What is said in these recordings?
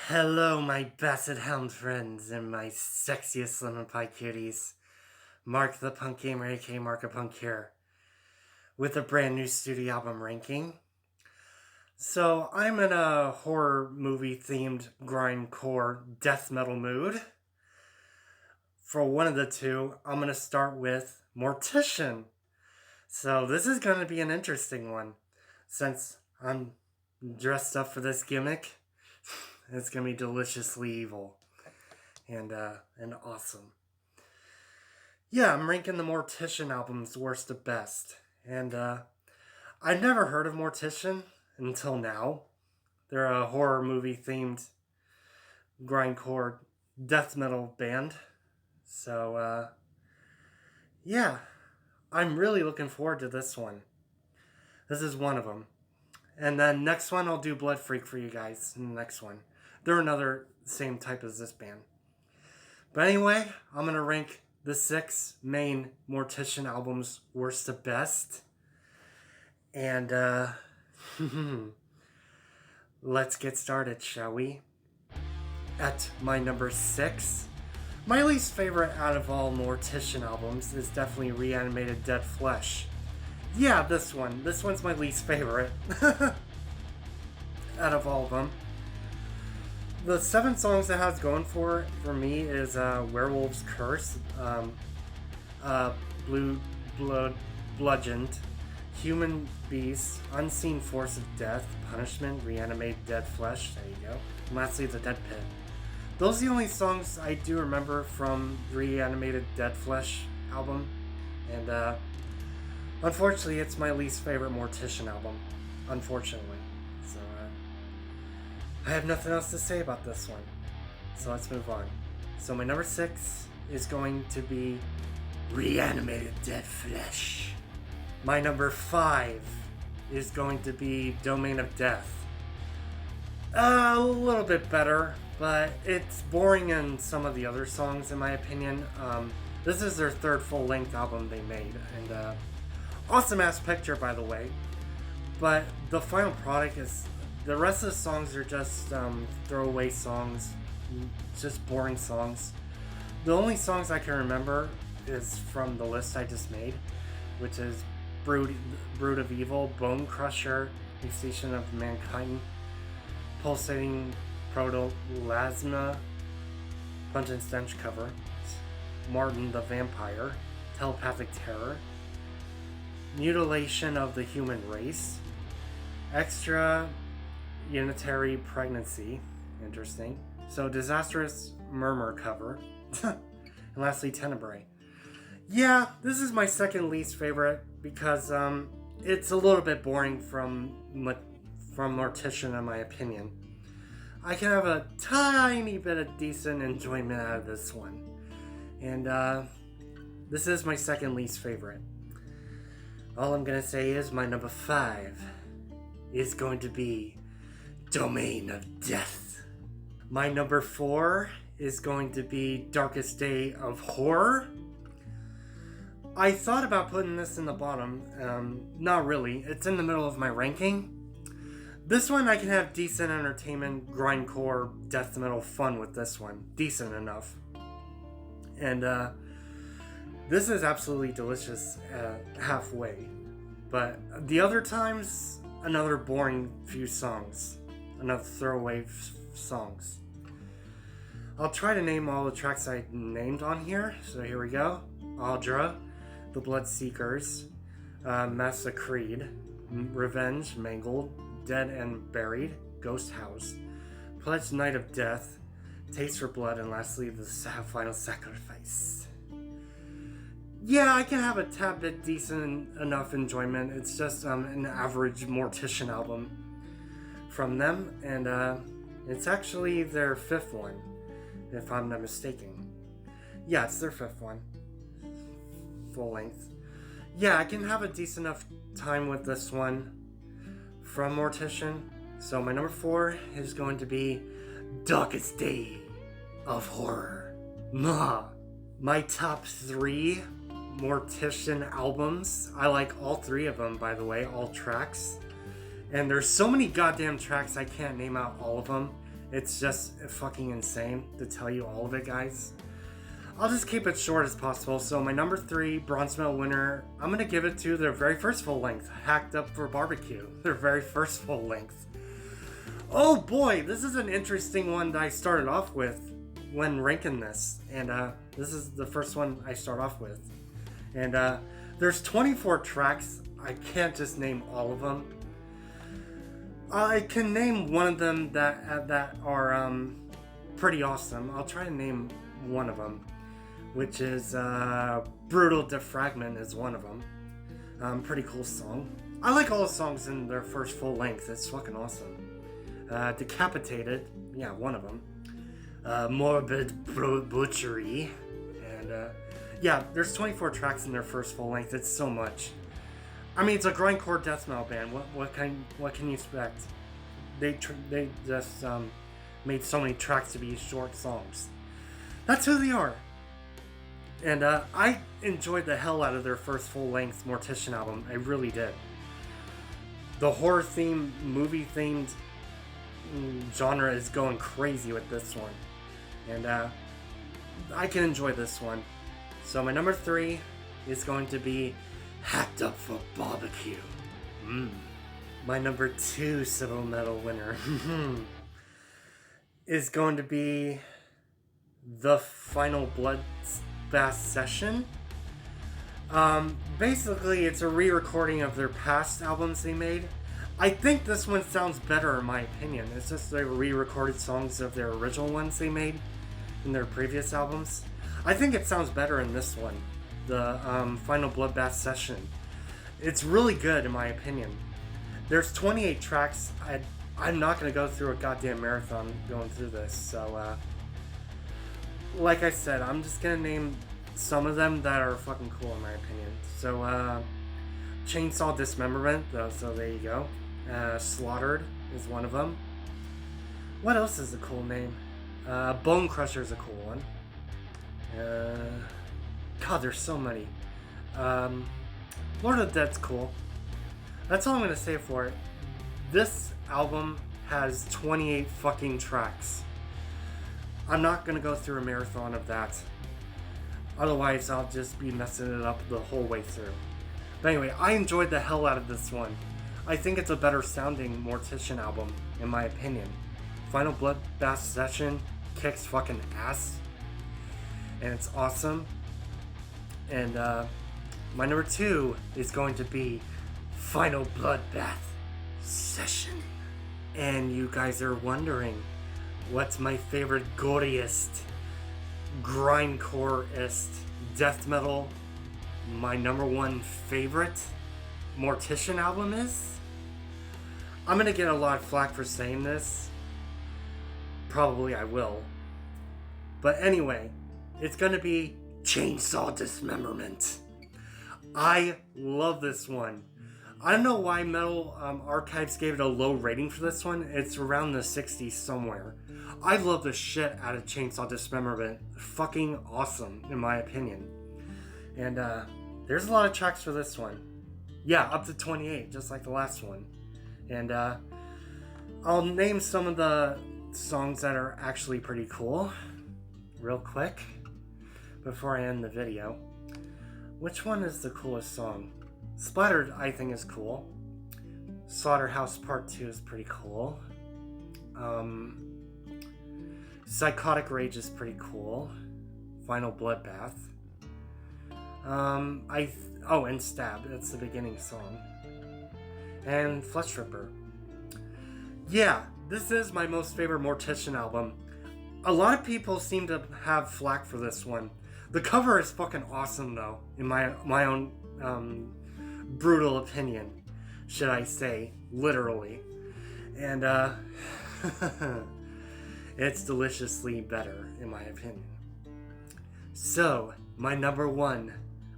Hello, my basset hound friends and my sexiest lemon pie cuties. Mark the Punk Gamer, a.k.a. Markapunk here, with a brand new studio album ranking. So, I'm in a horror movie themed grindcore death metal mood. For one of the two, I'm going to start with Mortician. So, this is going to be an interesting one, since I'm dressed up for this gimmick. It's going to be deliciously evil and awesome. Yeah, I'm ranking the Mortician albums worst to best. And I'd never heard of Mortician until now. They're a horror movie themed grindcore death metal band. So, yeah, I'm really looking forward to this one. This is one of them. And then next one, I'll do Blood Freak for you guys in the next one. They're another same type as this band. But anyway, I'm going to rank the 6 main Mortician albums worst to best. And let's get started, shall we? At my number 6, my least favorite out of all Mortician albums is definitely Reanimated Dead Flesh. Yeah, this one. This one's my least favorite out of all of them. The 7 songs it has going for me is Werewolf's Curse, Bludgeoned, Human Beast, Unseen Force of Death, Punishment, Reanimated Dead Flesh, there you go, and lastly The Dead Pit. Those are the only songs I do remember from the Reanimated Dead Flesh album, and unfortunately it's my least favorite Mortician album, unfortunately. So I have nothing else to say about this one. So let's move on. So my number 6 is going to be Reanimated Dead Flesh. My number 5 is going to be Domain of Death. A little bit better, but it's boring in some of the other songs in my opinion. This is their 3rd full-length album they made, and awesome ass picture by the way. But the final product is, the rest of the songs are just throwaway songs, just boring songs. The only songs I can remember is from the list I just made, which is Brood of Evil, Bone Crusher, Extinction of Mankind, Pulsating Protoplasma, Pungent Stench Cover, Martin the Vampire, Telepathic Terror, Mutilation of the Human Race, Extra Unitary Pregnancy, interesting. So Disastrous Murmur cover, and lastly Tenebrae. Yeah, this is my second least favorite because it's a little bit boring from Mortician in my opinion. I can have a tiny bit of decent enjoyment out of this one, and this is my second least favorite. All I'm gonna say is my number 5 is going to be Domain of Death. My number 4 is going to be Darkest Day of Horror. I thought about putting this in the bottom. Not really. It's in the middle of my ranking. This one I can have decent entertainment, grindcore, death metal fun with this one. Decent enough. And this is absolutely delicious halfway. But the other times, another boring few songs. Another throwaway songs. I'll try to name all the tracks I named on here. So here we go. Audra, The Bloodseekers, Massacred, Revenge, Mangled, Dead and Buried, Ghost House, Pledged Night of Death, Taste for Blood, and lastly the Final Sacrifice. Yeah, I can have a tad bit decent enough enjoyment. It's just an average Mortician album from them, and it's actually their 5th one, if I'm not mistaken. Yeah, it's their 5th one. Full length. Yeah, I can have a decent enough time with this one from Mortician. So my number 4 is going to be Darkest Day of Horror. My top 3 Mortician albums. I like all 3 of them, by the way, all tracks. And there's so many goddamn tracks I can't name out all of them. It's just fucking insane to tell you all of it, guys. I'll just keep it short as possible. So my number 3 bronze medal winner, I'm gonna give it to their very first full length, Hacked Up for Barbecue. Their very first full length. Oh boy, this is an interesting one that I started off with when ranking this. And this is the first one I start off with. And there's 24 tracks. I can't just name all of them. I can name one of them that are pretty awesome. I'll try to name one of them, which is Brutal Defragment is one of them. Pretty cool song. I like all the songs in their first full length. It's fucking awesome. Decapitated, yeah, one of them. Morbid Butchery, and yeah, there's 24 tracks in their first full length. It's so much. I mean, it's a grindcore death metal band. What can you expect? They just made so many tracks to be short songs. That's who they are. And I enjoyed the hell out of their first full length Mortician album. I really did. The horror themed, movie themed genre is going crazy with this one, and I can enjoy this one. So my number 3 is going to be Hacked Up for Barbecue. My number 2 civil medal winner is going to be The Final Bloodbath Session. Basically, it's a re-recording of their past albums they made. I think this one sounds better in my opinion. It's just they re-recorded songs of their original ones they made in their previous albums. I think it sounds better in this one, the Final Bloodbath Session. It's really good in my opinion. There's 28 tracks. I'm not going to go through a goddamn marathon going through this. So, like I said, I'm just going to name some of them that are fucking cool in my opinion. So, Chainsaw Dismemberment, so there you go. Slaughtered is one of them. What else is a cool name? Bone Crusher is a cool one. God, there's so many. Lord of the Dead's cool. That's all I'm gonna say for it. This album has 28 fucking tracks. I'm not gonna go through a marathon of that. Otherwise, I'll just be messing it up the whole way through. But anyway, I enjoyed the hell out of this one. I think it's a better sounding Mortician album, in my opinion. Final Bloodbath Session kicks fucking ass. And it's awesome. And my number 2 is going to be Final Bloodbath Session. And you guys are wondering, what's my favorite goriest, grindcore-est death metal my number 1 favorite Mortician album is? I'm gonna get a lot of flack for saying this. Probably I will. But anyway, it's gonna be Chainsaw Dismemberment. I love this one. I don't know why Metal Archives gave it a low rating for this one. It's around the 60s somewhere. I love the shit out of Chainsaw Dismemberment. Fucking awesome, in my opinion. And there's a lot of tracks for this one. Yeah, up to 28, just like the last one. And I'll name some of the songs that are actually pretty cool real quick before I end the video. Which one is the coolest song? Splattered, I think, is cool. Slaughterhouse Part 2 is pretty cool. Psychotic Rage is pretty cool. Final Bloodbath. And Stab, that's the beginning song. And Flesh Ripper. Yeah, this is my most favorite Mortician album. A lot of people seem to have flack for this one. The cover is fucking awesome though, in my own brutal opinion, should I say, literally. And it's deliciously better, in my opinion. So, my number 1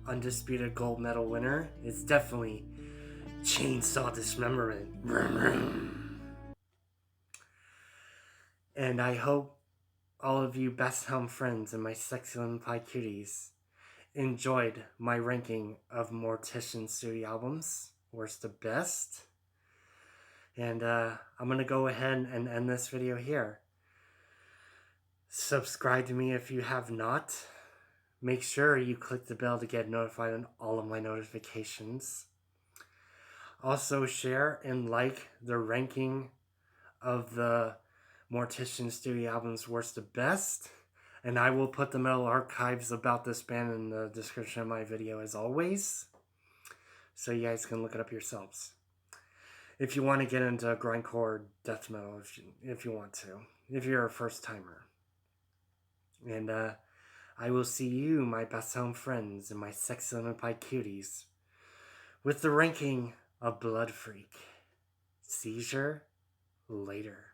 undisputed gold medal winner is definitely Chainsaw Dismemberment. And I hope all of you Best Helm friends and my sexy little pie cuties enjoyed my ranking of Mortician studio albums, worst to best. And I'm going to go ahead and end this video here. Subscribe to me if you have not. Make sure you click the bell to get notified on all of my notifications. Also share and like the ranking of the Mortician studio albums worst to best. And I will put the metal archives about this band in the description of my video as always. So you guys can look it up yourselves. If you want to get into grindcore death metal, if you want to. If you're a first timer. And I will see you, my best home friends, and my sex Olympic cuties, with the ranking of Blood Freak. Seizure later.